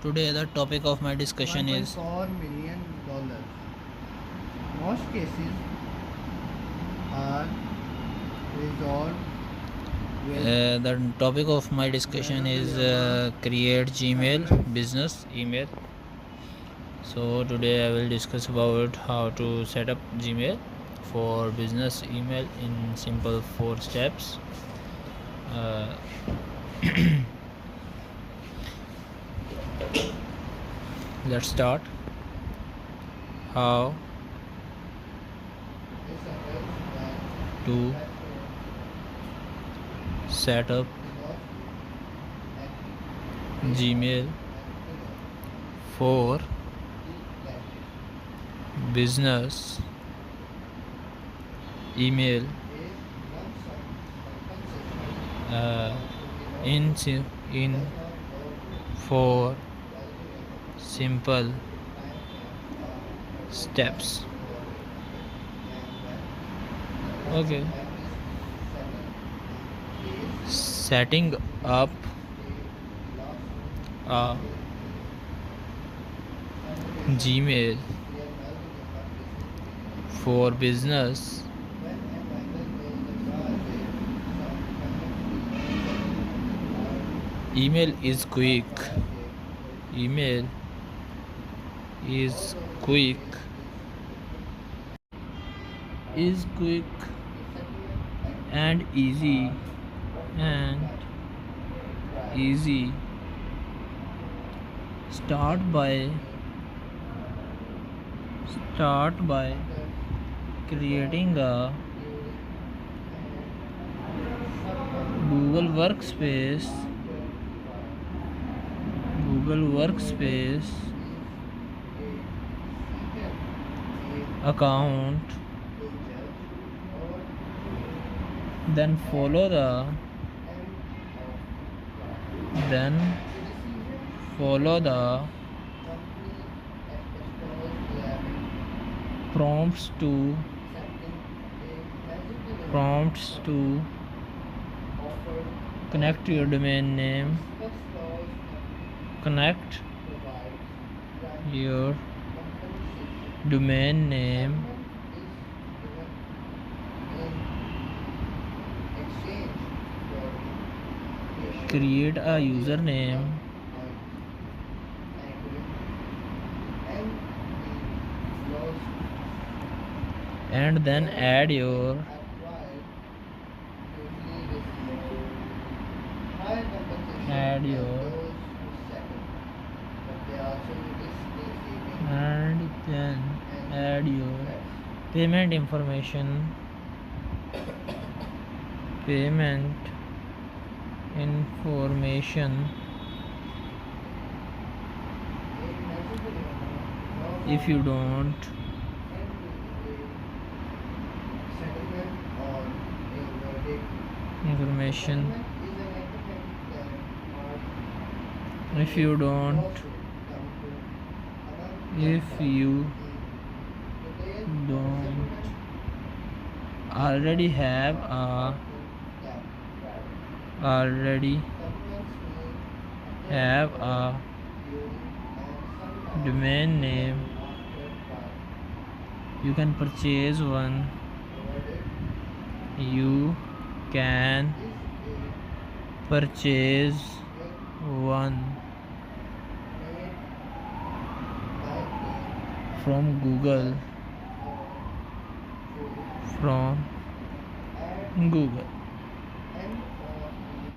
Today the topic of my discussion is $1.4 million. Most cases are resolved with the topic of my discussion is create Gmail business email. So today I will discuss about how to set up Gmail for business email in simple 4 steps. Let's start. How to set up Gmail for business email in 4 simple steps. Okay. Setting up a Gmail for business email is quick. Email is quick and easy start by creating a Google Workspace account, then follow the prompts to connect your domain name. Connect your domain name create a username and then add your payment information if you don't already have a domain name, you can purchase one. From Google.